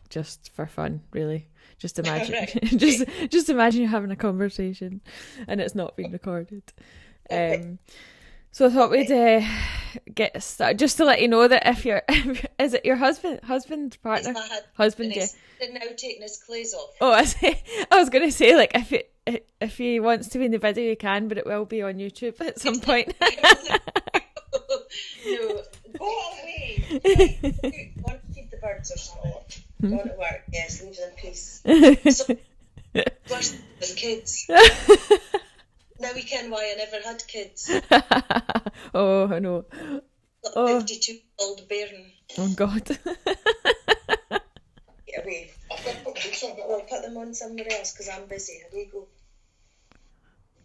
just for fun, really. Just imagine, Right. just imagine you're having a conversation, and it's not being recorded. Okay. So I thought we'd get started, just to let you know that if you're, is it your husband, It's partner, my husband, and husband? Yeah. he's now taking his clothes off. Oh, I was gonna say, like, if he wants to be in the video, he can, but it will be on YouTube at some point. No, go away. Right. Go and feed the birds or something. Go on to work. Yes, leave them in peace. So worse than kids. Now we can why I never had kids. Oh, I know. Got a Oh, 52-year-old bairn. oh God. Get away. I've got to put kids on We'll put them on somewhere else because I'm busy. Away you go.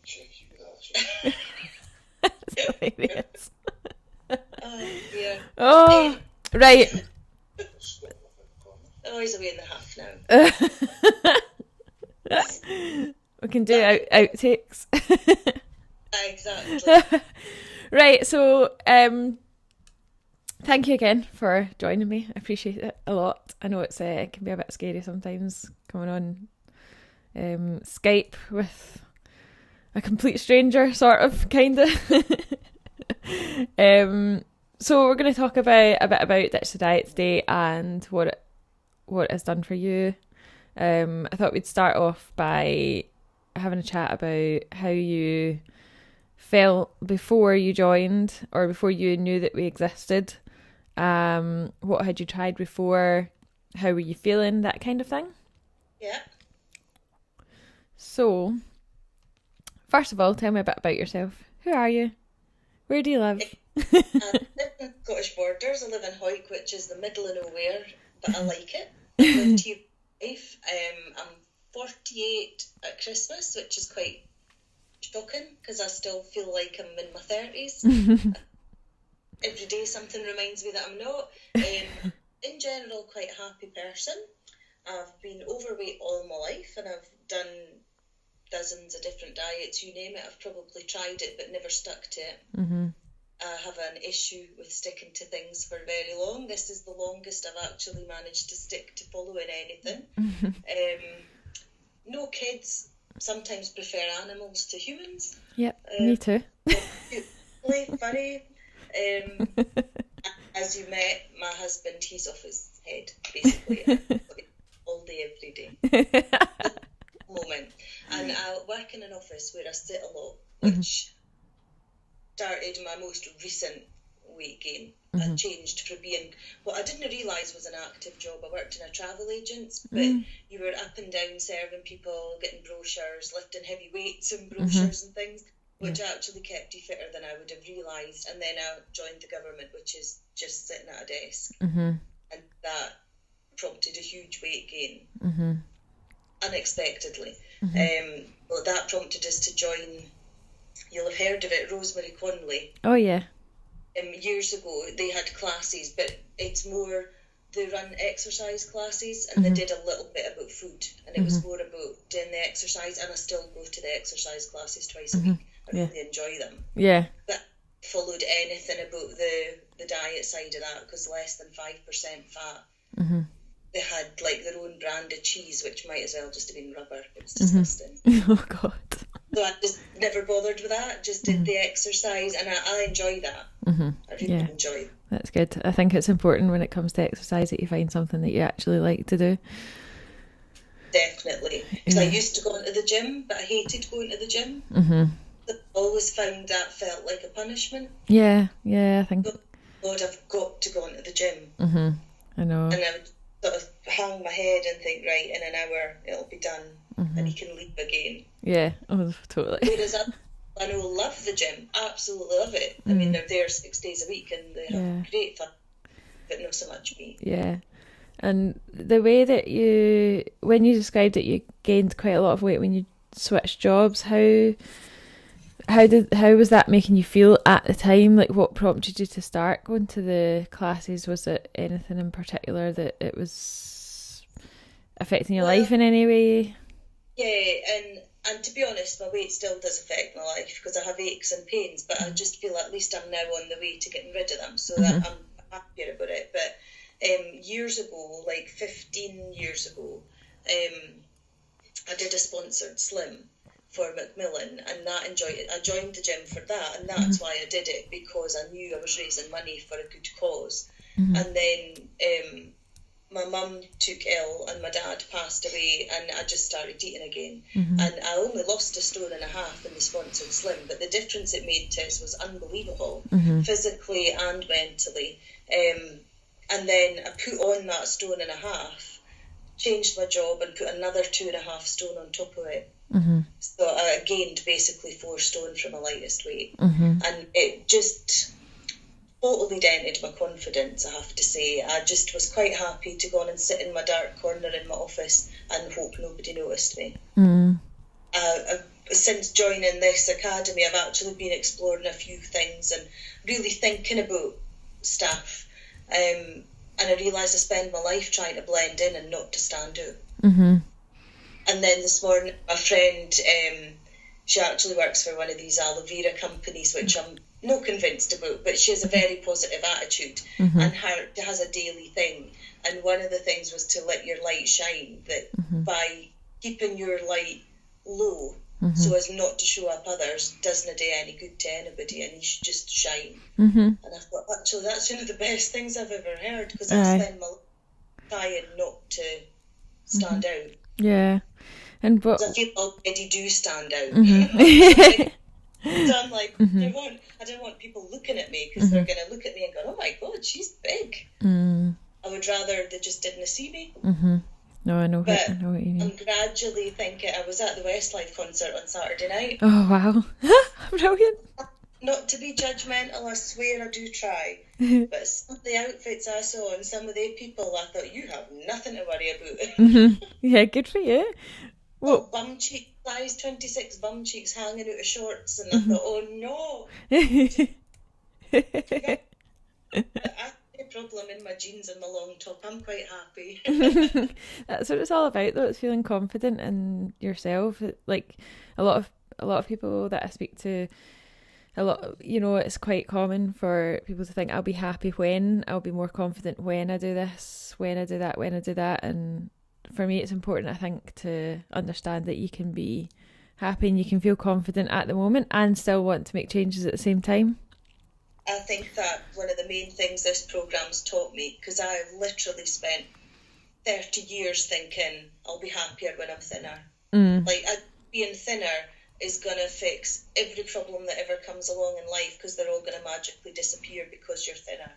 check you with that. Hilarious. Oh dear. Oh, right. Oh, he's away in the half now. We can do outtakes. Exactly. Right, so thank you again for joining me. I appreciate it a lot. I know it can be a bit scary sometimes coming on Skype with a complete stranger, sort of, kind of. So we're going to talk about a bit about Ditch the Diet today and what it has done for you. I thought we'd start off by having a chat about how you felt before you joined or before you knew that we existed. What had you tried before? How were you feeling? That kind of thing. Yeah. So, first of all, tell me a bit about yourself. Who are you? Where do you live? I live in Scottish Borders. I live in Hoyk, which is the middle of nowhere, but I like it. I've lived here my life. I'm 48 at Christmas, which is quite shocking because I still feel like I'm in my 30s. Every day something reminds me that I'm not. In general, quite a happy person. I've been overweight all my life and I've done dozens of different diets, you name it. I've probably tried it but never stuck to it. Mm-hmm. I have an issue with sticking to things for very long. This is the longest I've actually managed to stick to following anything. No kids. Sometimes prefer animals to humans. Yep, me too. Really funny. As you met, my husband, he's off his head, basically. All day, every day. Moment. And I work in an office where I sit a lot, which started my most recent weight gain. I changed for being what I didn't realise was an active job. I worked in a travel agents, but you were up and down serving people, getting brochures, lifting heavy weights and brochures and things, which actually kept you fitter than I would have realised. And then I joined the government, which is just sitting at a desk, and that prompted a huge weight gain unexpectedly. Well, that prompted us to join. You'll have heard of it, Rosemary Conley. Oh yeah. Years ago, they had classes, but it's more, they run exercise classes and they did a little bit about food, and it was more about doing the exercise, and I still go to the exercise classes twice a week. I really enjoy them. Yeah. But I followed anything about the diet side of that because less than 5% fat. They had like their own brand of cheese, which might as well just have been rubber. It was disgusting. Oh God. So I just never bothered with that, just did the exercise, and I enjoy that. I really enjoy it. That's good. I think it's important when it comes to exercise that you find something that you actually like to do. Definitely. Because I used to go into the gym, but I hated going to the gym. I always found that felt like a punishment. Yeah, I think. God, I've got to go into the gym. I know. And I would sort of hang my head and think, right, in an hour it'll be done, and you can leave again. Yeah, oh, totally. Whereas I know love the gym, absolutely love it. I mean, they're there 6 days a week and they have great fun, but not so much me. Yeah. And the way that when you described it, you gained quite a lot of weight when you switched jobs. How was that making you feel at the time? Like, what prompted you to start going to the classes? Was it anything in particular that it was affecting your life in any way? Yeah, and to be honest, my weight still does affect my life because I have aches and pains, but I just feel at least I'm now on the way to getting rid of them, so that I'm happier about it. But years ago, like 15 years ago, I did a sponsored slim for Macmillan, and I joined the gym for that, and that's why I did it, because I knew I was raising money for a good cause. And then my mum took ill and my dad passed away, and I just started eating again. And I only lost 1.5 stone in the sponsored slim, but the difference it made, Tess, was unbelievable, physically and mentally. And then I put on that 1.5 stone, changed my job and put another 2.5 stone on top of it. So I gained basically 4 stone from my lightest weight. And it just totally dented my confidence, I have to say. I just was quite happy to go on and sit in my dark corner in my office and hope nobody noticed me. Since joining this academy, I've actually been exploring a few things and really thinking about stuff. And I realised I spend my life trying to blend in and not to stand out. And then this morning, my friend, she actually works for one of these aloe vera companies, which I'm not convinced about, but she has a very positive attitude, and she has a daily thing. And one of the things was to let your light shine, that by keeping your light low, so as not to show up others, doesn't do any good to anybody, and you should just shine. And I thought, actually, that's one of the best things I've ever heard, because I spend my life trying not to stand out. Yeah. And what... I feel I already do stand out. So I'm like, I don't want people looking at me, because they're going to look at me and go, oh my God, she's big. I would rather they just didn't see me. No, I know what you mean. I'm gradually thinking, I was at the Westlife concert on Saturday night. Oh, wow. Brilliant. Not to be judgmental, I swear I do try. But some of the outfits I saw and some of the people, I thought, you have nothing to worry about. Yeah, good for you. Well, bum cheeks, size 26 bum cheeks hanging out of shorts, and I thought, oh no. I have a problem in my jeans and my long top. I'm quite happy. That's what it's all about, though. It's feeling confident in yourself. Like a lot of people that I speak to, it's quite common for people to think, I'll be happy when, I'll be more confident when I do this, when I do that, and for me it's important, I think, to understand that you can be happy and you can feel confident at the moment and still want to make changes at the same time. I think that one of the main things this programme's taught me, because I literally spent 30 years thinking I'll be happier when I'm thinner. Like, being thinner is going to fix every problem that ever comes along in life, because they're all going to magically disappear because you're thinner.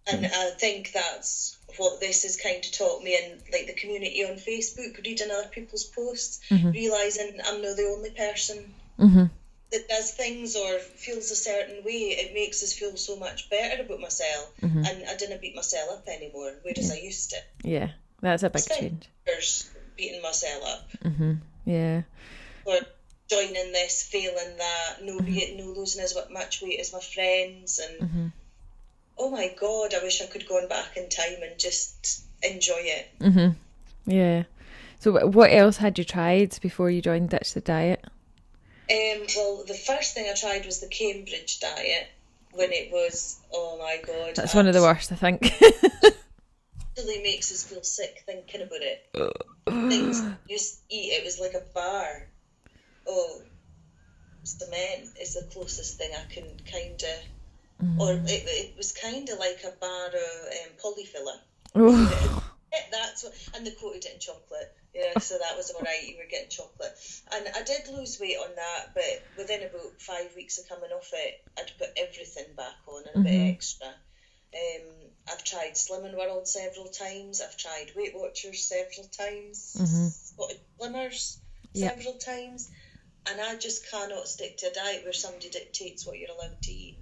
And I think that's what this has kind of taught me, in like the community on Facebook, reading other people's posts, realising I'm not the only person that does things or feels a certain way. It makes us feel so much better about myself, and I didn't beat myself up anymore, whereas I used to. Yeah, that's a big change. Years beating myself up. Yeah. Or joining this, failing that, no losing as much weight as my friends, and oh my God, I wish I could go on back in time and just enjoy it. Yeah. So what else had you tried before you joined Ditch the Diet? Well, the first thing I tried was the Cambridge diet, when it was, oh my God. That's one of the worst, I think. It really makes us feel sick thinking about it. Things you used to eat, it was like a bar. Oh, cement is the closest thing I can kind of, or it was kind of like a bar of polyfiller. That's what, and they coated it in chocolate. Yeah, so that was alright, you were getting chocolate. And I did lose weight on that, but within about 5 weeks of coming off it, I'd put everything back on and a bit extra. I've tried Slimming World several times, I've tried Weight Watchers several times, Spotted Slimmers several times, and I just cannot stick to a diet where somebody dictates what you're allowed to eat.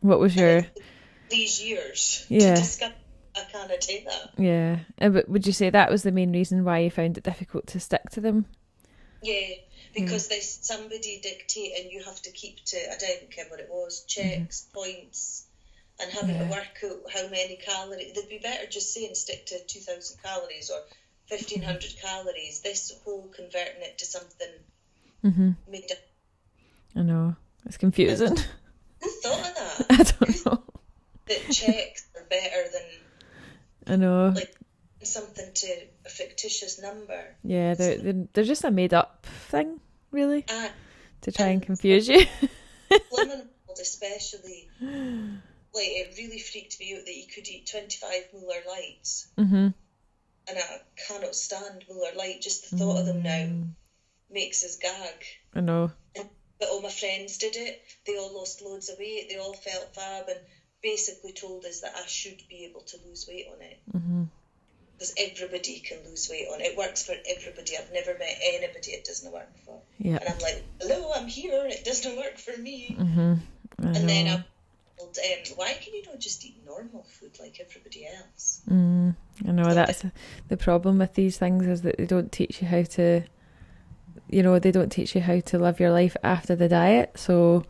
What was your... These years to discover I can't do that. Yeah. But would you say that was the main reason why you found it difficult to stick to them? Yeah, because there's somebody dictating you have to keep to, I don't care what it was, checks, points, and having to work out how many calories. They'd be better just saying stick to 2,000 calories or 1,500 calories. This whole converting it to something made it. I know. It's confusing. Who thought of that? I don't know. That checks are better than I know. like something to a fictitious number. Yeah, they're just a made up thing, really, And to try and confuse you. Lemon World especially, like it really freaked me out that you could eat 25 Muller Lights. Mm-hmm. And I cannot stand Muller Light. Just the thought of them now makes us gag. I know. But all my friends did it. They all lost loads of weight. They all felt fab and basically told us that I should be able to lose weight on it. Because everybody can lose weight on it. It works for everybody. I've never met anybody it doesn't work for. Yeah. And I'm like, hello, I'm here. It doesn't work for me. And Then I'm told, why can you not just eat normal food like everybody else? I know, that's the problem with these things, is that they don't teach you how to, they don't teach you how to live your life after the diet. So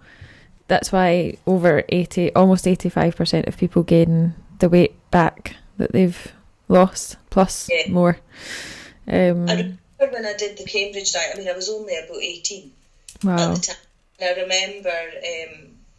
that's why almost 85% of people gain the weight back that they've lost, plus more. I remember when I did the Cambridge diet, I was only about 18 at the time. And I remember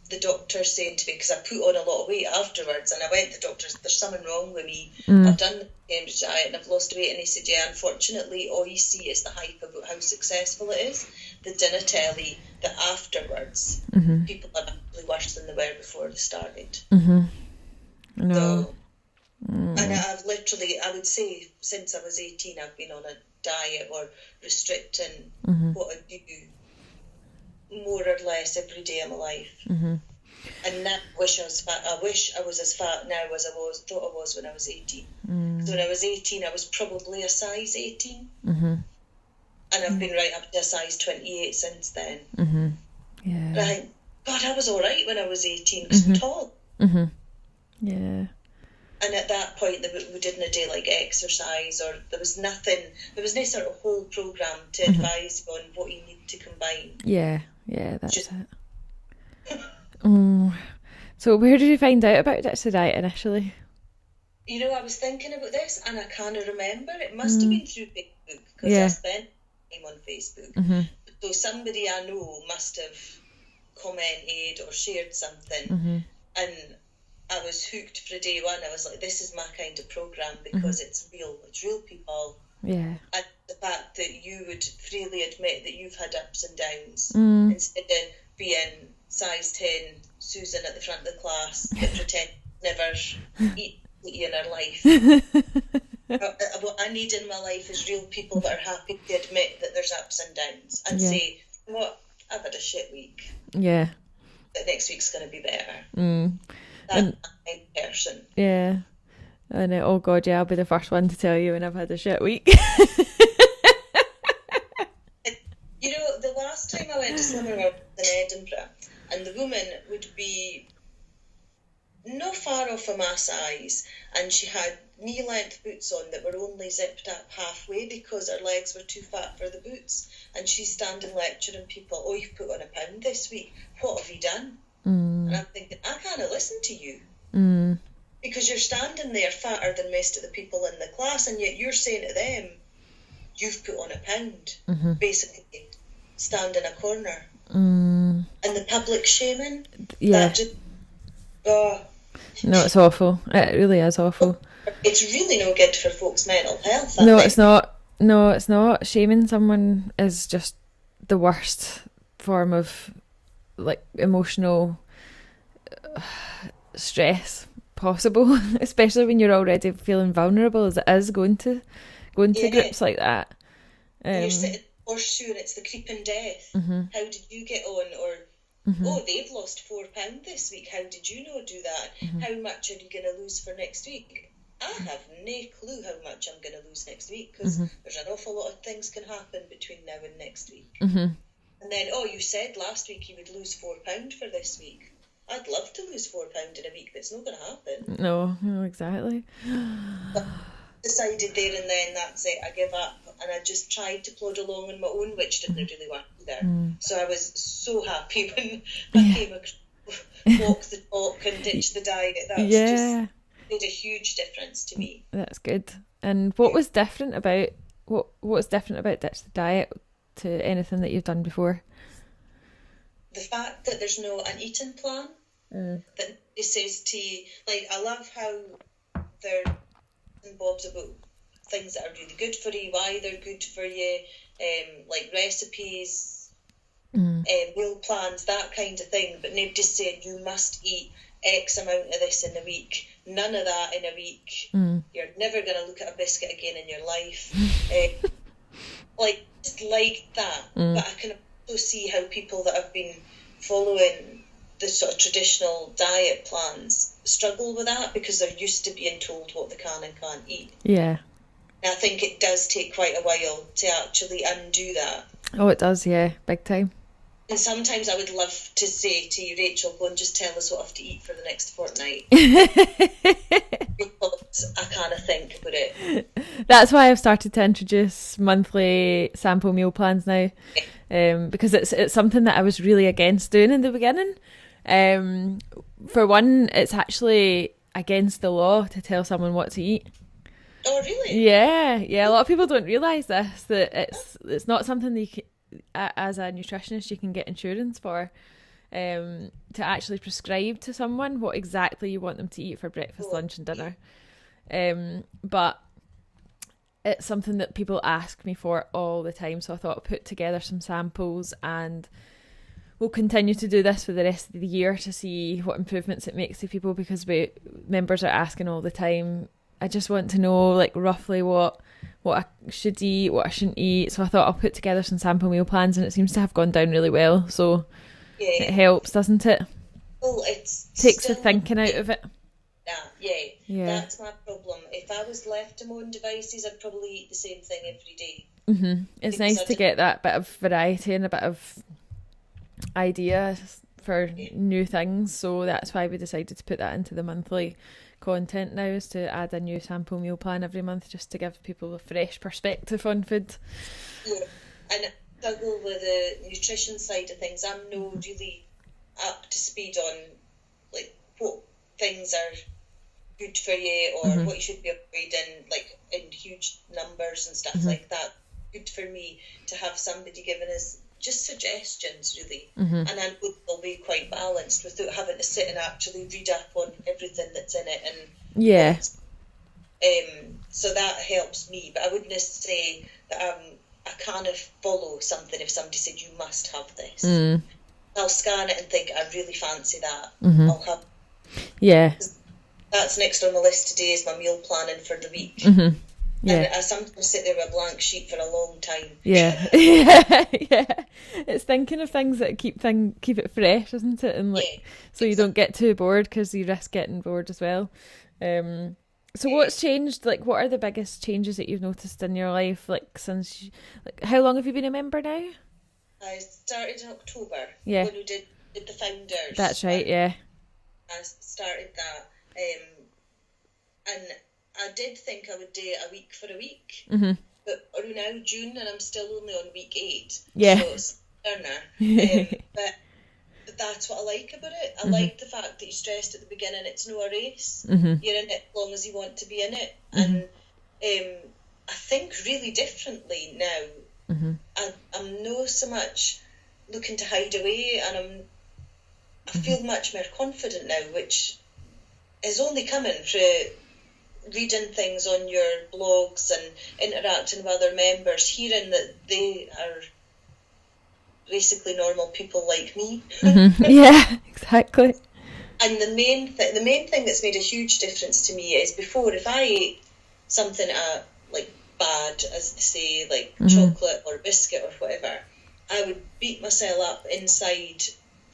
the doctor saying to me, because I put on a lot of weight afterwards, and I went to the doctor, there's something wrong with me. I've done the Cambridge diet and I've lost weight. And he said, yeah, unfortunately, all you see is the hype about how successful it is. They didn't tell you that afterwards, people are actually worse than they were before they started. No. So, and I've literally, I would say, since I was 18, I've been on a diet or restricting what I do more or less every day of my life. And now I wish I was fat. I wish I was as fat now as I thought I was when I was 18. So when I was 18, I was probably a size 18. And I've been right up to a size 28 since then. Yeah. And I think, God, I was all right when I was 18 because I'm tall. Yeah. And at that point, we didn't do like exercise, or there was no sort of whole programme to advise you on what you need to combine. Yeah, that's it. So where did you find out about Ditch the Diet initially? I was thinking about this and I can't remember. It must have been through Facebook, because I spent time on Facebook. So somebody I know must have commented or shared something, and I was hooked for day one. I was like, this is my kind of programme, because it's real people. Yeah. And the fact that you would freely admit that you've had ups and downs, instead of being size 10 Susan at the front of the class that pretend never eat in her life. What I need in my life is real people that are happy to admit that there's ups and downs and say, what, I've had a shit week. Yeah. But next week's going to be better. That's my person. Yeah. And oh God, yeah, I'll be the first one to tell you when I've had a shit week. The last time I went to Slimming World in Edinburgh, and the woman would be not far off of my size, and she had knee-length boots on that were only zipped up halfway because her legs were too fat for the boots, and she's standing lecturing people, oh, you've put on a pound this week, what have you done? And I'm thinking, I can't listen to you, because you're standing there fatter than most of the people in the class, and yet you're saying to them, you've put on a pound, basically stand in a corner. And the public shaming, that just, no, it's awful. It really is awful. It's really no good for folks' mental health. It's not. No, it's not. Shaming someone is just the worst form of emotional stress possible, especially when you're already feeling vulnerable as it is going to groups like that. You're sitting horseshoe and it's the creeping death. How did you get on? Or oh, they've lost 4 pounds this week. How did you not do that? How much are you going to lose for next week? I have no clue how much I'm going to lose next week, because there's an awful lot of things can happen between now and next week. And then, oh, you said last week you would lose 4 pounds for this week. I'd love to lose 4 pounds in a week, but it's not going to happen. No, exactly. But decided there and then, that's it, I give up. And I just tried to plod along on my own, which didn't really work either. So I was so happy when I came across walk the talk and ditch the diet. That was just made a huge difference to me. That's good. And what was different about what's different about Ditch the Diet to anything that you've done before? The fact that there's no an eating plan. that it says to you, like, I love how they're and bobs about things that are really good for you, why they're good for you, like recipes, meal plans, that kind of thing. But nobody's saying you must eat X amount of this in a week, none of that in a week. You're never going to look at a biscuit again in your life. Like, just like that. But I can also see how people that have been following the sort of traditional diet plans struggle with that because they're used to being told what they can and can't eat. Yeah. And I think it does take quite a while to actually undo that. Oh, it does, yeah, big time. And sometimes I would love to say to you, Rachel, go and just tell us what I have to eat for the next fortnight. Because I kind of think about it. That's why I've started to introduce monthly sample meal plans now, because it's something that I was really against doing in the beginning. For one, it's actually against the law to tell someone what to eat. Oh, really? Yeah. A lot of people don't realise this, that it's not something that you can, as a nutritionist, you can get insurance for, to actually prescribe to someone what exactly you want them to eat for breakfast, lunch and dinner. But it's something that people ask me for all the time, so I thought I'd put together some samples, and we'll continue to do this for the rest of the year to see what improvements it makes to people, because members are asking all the time. I just want to know, like, roughly what I should eat, what I shouldn't eat. So I thought I'll put together some sample meal plans, and it seems to have gone down really well. So it helps, doesn't it? Well, it takes the thinking out of it. Yeah, that's my problem. If I was left to my own devices, I'd probably eat the same thing every day. It's nice to get that bit of variety and a bit of idea for new things. So that's why we decided to put that into the monthly content now, is to add a new sample meal plan every month, just to give people a fresh perspective on food. Yeah, and I struggle with the nutrition side of things. I'm not really up to speed on, like, what things are good for you or what you should be avoiding, like, in huge numbers and stuff like that. Good for me to have somebody giving us just suggestions, really, and I know they'll be quite balanced without having to sit and actually read up on everything that's in it. And so that helps me, but I wouldn't say that I kind of follow something if somebody said you must have this. I'll scan it and think I really fancy that. I'll have. That's next on the list today, is my meal planning for the week. And I sometimes sit there with a blank sheet for a long time. Yeah. It's thinking of things that keep it fresh, isn't it? And so you don't get too bored, because you risk getting bored as well. So what's changed? Like, what are the biggest changes that you've noticed in your life? Like, since, how long have you been a member now? I started in October. Yeah. When we did the founders. That's right. Yeah. I started that, and I did think I would do it a week for a week, but we're now June and I'm still only on week 8. Yeah. So it's learner. But that's what I like about it. I like the fact that you stressed at the beginning it's no a race. You're in it as long as you want to be in it. And I think really differently now. I'm no so much looking to hide away, and I feel much more confident now, which is only coming through reading things on your blogs and interacting with other members, hearing that they are basically normal people like me. Yeah, exactly. And the main thing that's made a huge difference to me is, before, if I ate something like bad, as they say, like chocolate or biscuit or whatever, I would beat myself up inside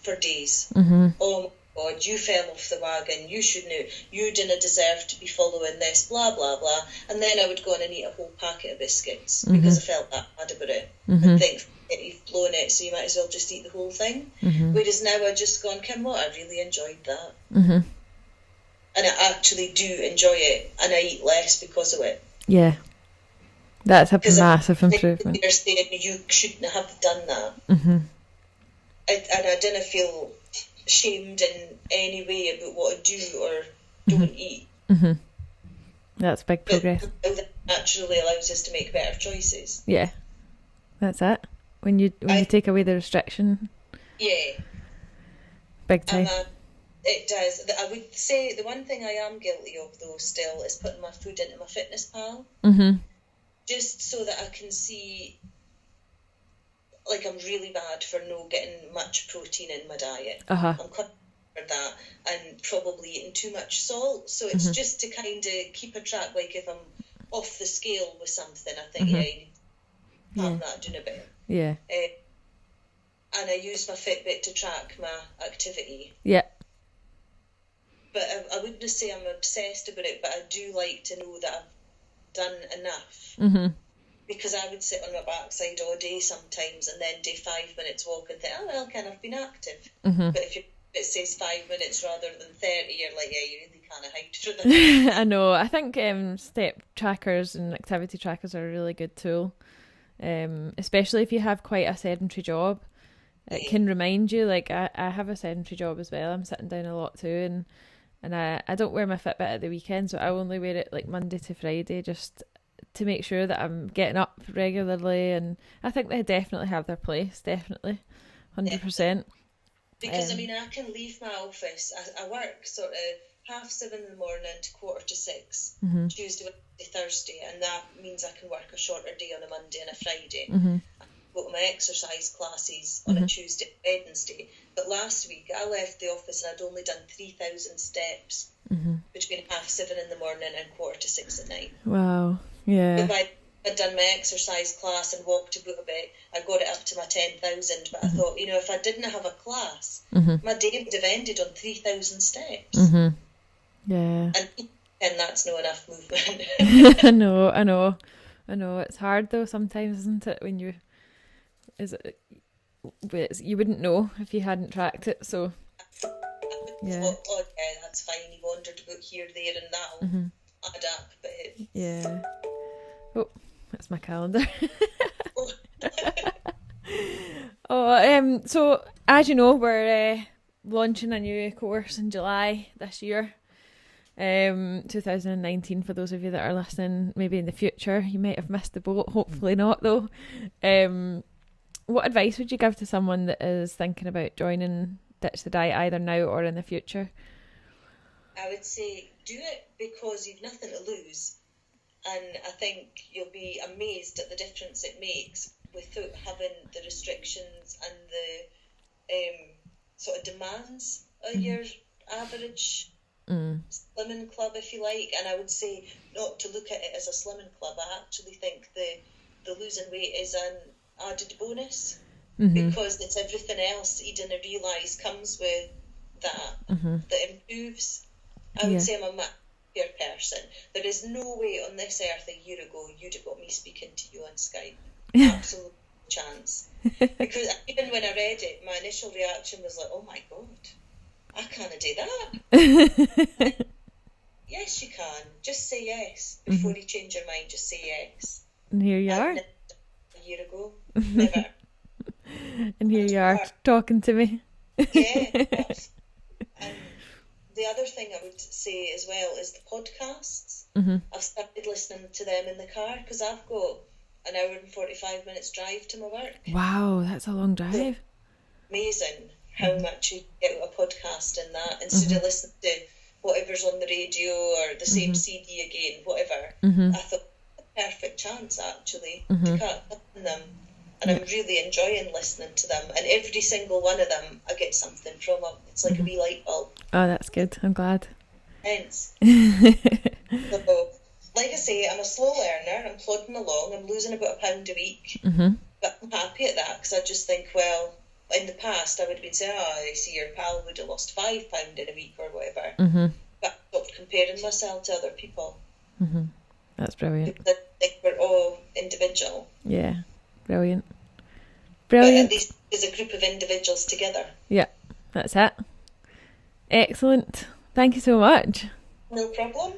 for days. Oh my God, you fell off the wagon, you didn't deserve to be following this, blah blah blah. And then I would go on and eat a whole packet of biscuits because I felt that bad about it, and think, you've blown it, so you might as well just eat the whole thing. Whereas now I just gone, Kim, what, I really enjoyed that, and I actually do enjoy it, and I eat less because of it. Yeah, that's a massive improvement. You're saying you shouldn't have done that, and I didn't feel shamed in any way about what I do or don't eat. That's big progress. But that naturally allows us to make better choices. Yeah, that's it. When you take away the restriction. Yeah. Big time. It does. I would say the one thing I am guilty of, though, still, is putting my food into my Fitness Pal. Mm-hmm. Just so that I can see, like, I'm really bad for no getting much protein in my diet. Uh-huh. I'm quite for that, and probably eating too much salt. So it's just to kind of keep a track, like if I'm off the scale with something, I think, yeah, you need to have that doing a bit. Yeah. And I use my Fitbit to track my activity. Yeah. But I wouldn't say I'm obsessed about it, but I do like to know that I've done enough. Mm-hmm. Because I would sit on my backside all day sometimes and then do 5 minutes walk and think, oh, well, I've been active. Mm-hmm. But if it says 5 minutes rather than 30, you're like, yeah, you really can't hide from it. I know. I think step trackers and activity trackers are a really good tool, especially if you have quite a sedentary job. It can remind you, like, I have a sedentary job as well. I'm sitting down a lot too, and I don't wear my Fitbit at the weekends, so I only wear it like Monday to Friday just to make sure that I'm getting up regularly, and I think they definitely have their place, definitely, 100%. Because, I mean, I can leave my office, I work sort of 7:30 in the morning to 5:45, Tuesday, Wednesday, Thursday, and that means I can work a shorter day on a Monday and a Friday. I go to my exercise classes on a Tuesday and Wednesday. But last week, I left the office and I'd only done 3,000 steps between 7:30 in the morning and 5:45 at night. Wow, yeah. But I'd done my exercise class and walked about a bit, I got it up to my 10,000, but I thought, if I didn't have a class, my day would have ended on 3,000 steps. Yeah. And that's not enough movement. I know. It's hard though sometimes, isn't it? When you wouldn't know if you hadn't tracked it, so yeah. Oh yeah, that's fine. You wandered about here, there, and that'll add up. But yeah. Oh, that's my calendar. So as you know, we're launching a new course in July this year. 2019, for those of you that are listening, maybe in the future, you might have missed the boat, hopefully not though. What advice would you give to someone that is thinking about joining Ditch the Diet either now or in the future? I would say do it because you've nothing to lose, and I think you'll be amazed at the difference it makes without having the restrictions and the sort of demands of your average slimming club, if you like. And I would say not to look at it as a slimming club. I actually think the losing weight is an added bonus, because it's everything else you didn't realise comes with that that improves. I would say I'm a much happier person. There is no way on this earth a year ago you'd have got me speaking to you on Skype. Absolute chance. Because even when I read it, my initial reaction was like, oh my god, I can't do that. Yes, you can. Just say yes before you change your mind. Just say yes. And here you are. A year ago, never. And here you are talking to me. Yeah. And the other thing I would say as well is the podcasts. I've started listening to them in the car because I've got an hour and 45 minutes drive to my work. Wow, that's a long drive. So, amazing how much you get with a podcast in that, instead of listening to whatever's on the radio or the same CD again, whatever. I thought, a perfect chance actually to cut on them. And I'm really enjoying listening to them. And every single one of them, I get something from them. It's like a wee light bulb. Oh, that's good. I'm glad. Hence. So, like I say, I'm a slow learner. I'm plodding along. I'm losing about £1 a week. But I'm happy at that because I just think, well, in the past I would have been saying, oh, I see your pal would have lost £5 in a week or whatever. But I stopped comparing myself to other people. That's brilliant. I think we're all individual. Yeah. Brilliant. But at least there's a group of individuals together. Yeah, that's it. Excellent. Thank you so much. No problem.